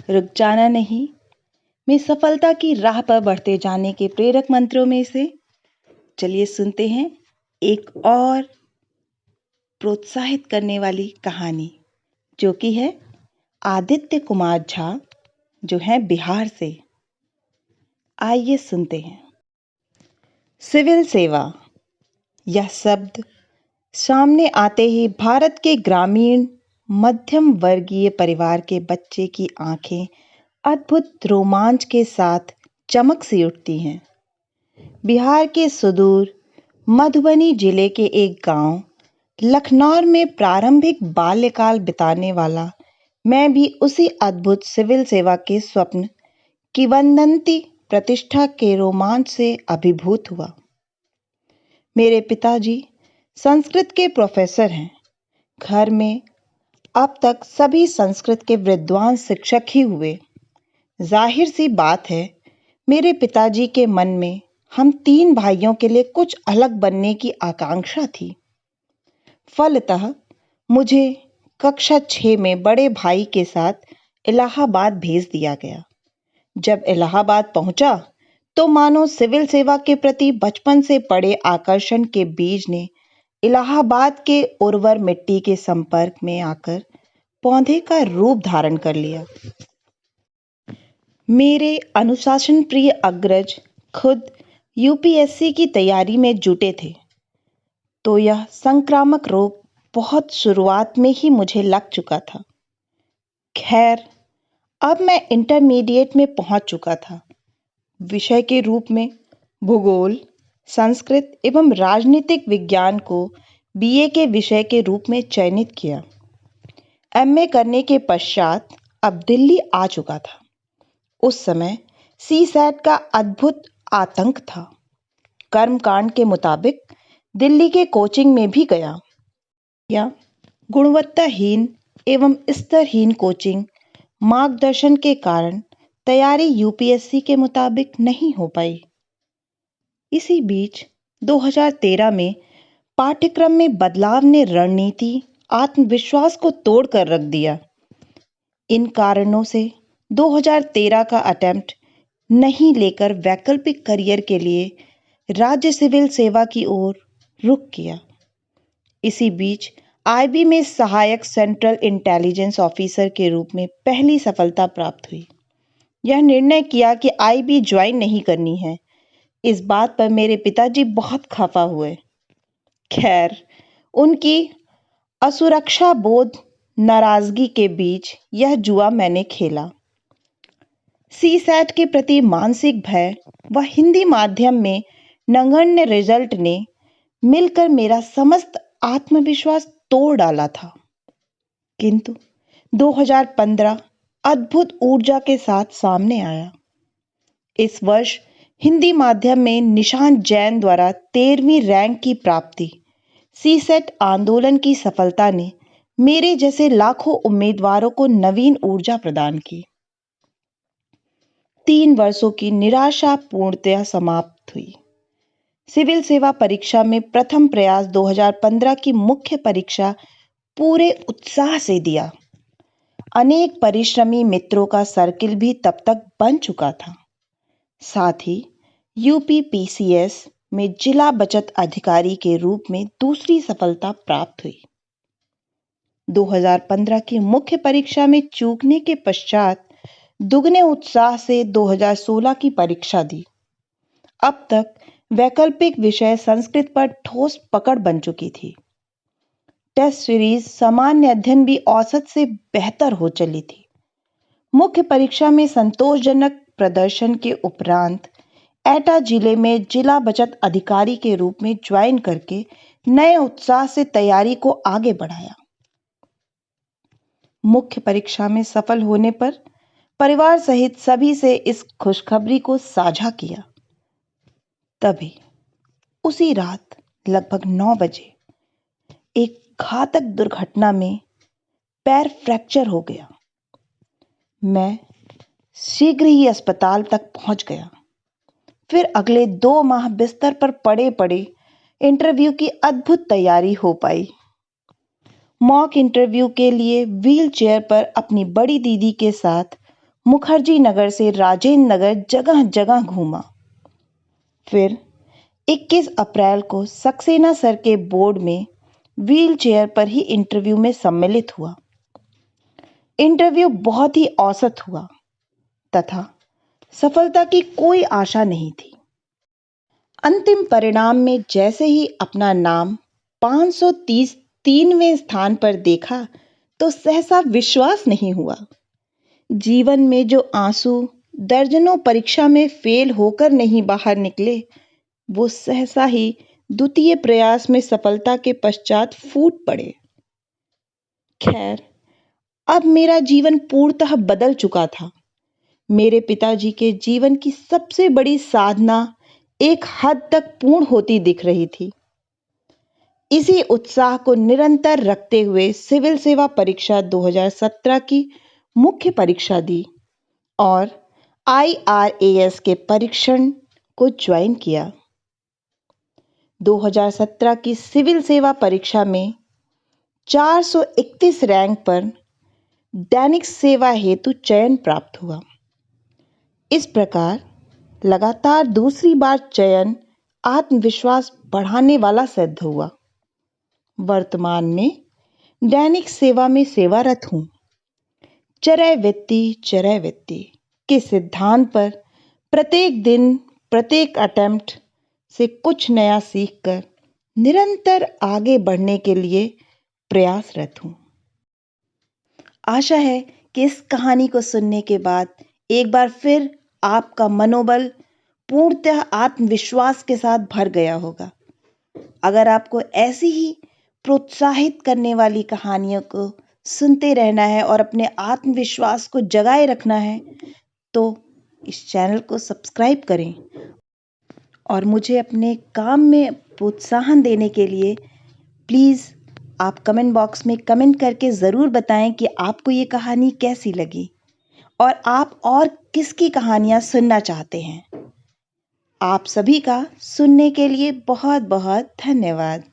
रुक जाना नहीं में सफलता की राह पर बढ़ते जाने के प्रेरक मंत्रों में से चलिए सुनते हैं एक और प्रोत्साहित करने वाली कहानी, जो कि है आदित्य कुमार झा, जो है बिहार से। आइए सुनते हैं। सिविल सेवा, यह शब्द सामने आते ही भारत के ग्रामीण मध्यम वर्गीय परिवार के बच्चे की आंखें अद्भुत रोमांच के साथ चमक सी उठती हैं। बिहार के सुदूर मधुबनी जिले के एक गांव लखनौर में प्रारंभिक बाल्यकाल बिताने वाला मैं भी उसी अद्भुत सिविल सेवा के स्वप्न किंवदंती प्रतिष्ठा के रोमांच से अभिभूत हुआ। मेरे पिताजी संस्कृत के प्रोफेसर हैं। घर में अब तक सभी संस्कृत के विद्वान शिक्षक ही हुए। जाहिर सी बात है, मेरे पिताजी के मन में हम 3 भाइयों के लिए कुछ अलग बनने की आकांक्षा थी। फलतः मुझे कक्षा 6 में बड़े भाई के साथ इलाहाबाद भेज दिया गया। जब इलाहाबाद पहुंचा तो मानो सिविल सेवा के प्रति बचपन से पड़े आकर्षण के बीज ने इलाहाबाद के उर्वर मिट्टी के संपर्क में आकर पौधे का रूप धारण कर लिया। मेरे अनुशासन प्रिय अग्रज खुद यूपीएससी की तैयारी में जुटे थे, तो यह संक्रामक रोग बहुत शुरुआत में ही मुझे लग चुका था। खैर, अब मैं इंटरमीडिएट में पहुंच चुका था। विषय के रूप में भूगोल, संस्कृत एवं राजनीतिक विज्ञान को बीए के विषय के रूप में चयनित किया। एमए करने के पश्चात अब दिल्ली आ चुका था। उस समय सीसैट का अद्भुत आतंक था। कर्मकांड के मुताबिक दिल्ली के कोचिंग में भी गया, या गुणवत्ताहीन एवं स्तरहीन कोचिंग मार्गदर्शन के कारण तैयारी यूपीएससी के मुताबिक नहीं हो पाई। इसी बीच 2013 में पाठ्यक्रम में बदलाव ने रणनीति आत्मविश्वास को तोड़ कर रख दिया। इन कारणों से 2013 का अटेम्प्ट नहीं लेकर वैकल्पिक करियर के लिए राज्य सिविल सेवा की ओर रुख किया। इसी बीच आईबी में सहायक सेंट्रल इंटेलिजेंस ऑफिसर के रूप में पहली सफलता प्राप्त हुई। यह निर्णय किया कि आईबी ज्वाइन नहीं करनी है। इस बात पर मेरे पिताजी बहुत खफा हुए। खैर, उनकी असुरक्षा बोध नाराजगी के बीच यह जुआ मैंने खेला। सीसैट के प्रति मानसिक भय व हिंदी माध्यम में नगण्य रिजल्ट ने मिलकर मेरा समस्त आत्मविश्वास तोड़ डाला था। किंतु 2015 अद्भुत ऊर्जा के साथ सामने आया। इस वर्ष हिंदी माध्यम में निशांत जैन द्वारा 13वीं रैंक की प्राप्ति, सीसेट आंदोलन की सफलता ने मेरे जैसे लाखों उम्मीदवारों को नवीन ऊर्जा प्रदान की। 3 वर्षों की निराशा पूर्णतया समाप्त हुई। सिविल सेवा परीक्षा में प्रथम प्रयास 2015 की मुख्य परीक्षा पूरे उत्साह से दिया। अनेक परिश्रमी मित्रों का सर्किल भी तब तक बन चुका था। साथ ही यूपी पीसीएस में जिला बचत अधिकारी के रूप में दूसरी सफलता प्राप्त हुई। 2015 की मुख्य परीक्षा में चूकने के पश्चात दुगने उत्साह से 2016 की परीक्षा दी। अब तक वैकल्पिक विषय संस्कृत पर ठोस पकड़ बन चुकी थी। टेस्ट सीरीज सामान्य अध्ययन भी औसत से बेहतर हो चली थी। मुख्य परीक्षा में संतोषजनक प्रदर्शन के उपरांत एटा जिले में जिला बचत अधिकारी के रूप में ज्वाइन करके नए उत्साह से तैयारी को आगे बढ़ाया। मुख्य परीक्षा में सफल होने पर परिवार सहित सभी से इस खुशखबरी को साझा किया। तभी उसी रात लगभग 9 बजे एक घातक दुर्घटना में पैर फ्रैक्चर हो गया। मैं शीघ्र ही अस्पताल तक पहुंच गया। फिर अगले 2 माह बिस्तर पर पड़े पड़े इंटरव्यू की अद्भुत तैयारी हो पाई। मॉक इंटरव्यू के लिए व्हील चेयर पर अपनी बड़ी दीदी के साथ मुखर्जी नगर से राजेंद्र नगर जगह जगह घूमा। फिर 21 अप्रैल को सक्सेना सर के बोर्ड में व्हील चेयर पर ही इंटरव्यू में सम्मिलित हुआ। इंटरव्यू बहुत ही औसत हुआ तथा सफलता की कोई आशा नहीं थी। अंतिम परिणाम में जैसे ही अपना नाम 533वें स्थान पर देखा तो सहसा विश्वास नहीं हुआ। जीवन में जो आंसू दर्जनों परीक्षा में फेल होकर नहीं बाहर निकले, वो सहसा ही द्वितीय प्रयास में सफलता के पश्चात फूट पड़े। खैर, अब मेरा जीवन पूर्णतः बदल चुका था। मेरे पिताजी के जीवन की सबसे बड़ी साधना एक हद तक पूर्ण होती दिख रही थी। इसी उत्साह को निरंतर रखते हुए सिविल सेवा परीक्षा 2017 की मुख्य परीक्षा दी और IRAS के परीक्षण को ज्वाइन किया। 2017 की सिविल सेवा परीक्षा में 431 रैंक पर दैनिक सेवा हेतु चयन प्राप्त हुआ। इस प्रकार लगातार दूसरी बार चयन आत्मविश्वास बढ़ाने वाला सिद्ध हुआ। वर्तमान में दैनिक सेवा में सेवारत हूँ। चरैवृत्ति के सिद्धांत पर प्रत्येक दिन प्रत्येक अटेम्प्ट से कुछ नया सीखकर निरंतर आगे बढ़ने के लिए प्रयासरत हूँ। आशा है कि इस कहानी को सुनने के बाद एक बार फिर आपका मनोबल पूर्णतः आत्मविश्वास के साथ भर गया होगा। अगर आपको ऐसी ही प्रोत्साहित करने वाली कहानियों को सुनते रहना है और अपने आत्मविश्वास को जगाए रखना है तो इस चैनल को सब्सक्राइब करें और मुझे अपने काम में प्रोत्साहन देने के लिए प्लीज़ आप कमेंट बॉक्स में कमेंट करके ज़रूर बताएं कि आपको ये कहानी कैसी लगी और आप और किसकी कहानियाँ सुनना चाहते हैं। आप सभी का सुनने के लिए बहुत बहुत धन्यवाद।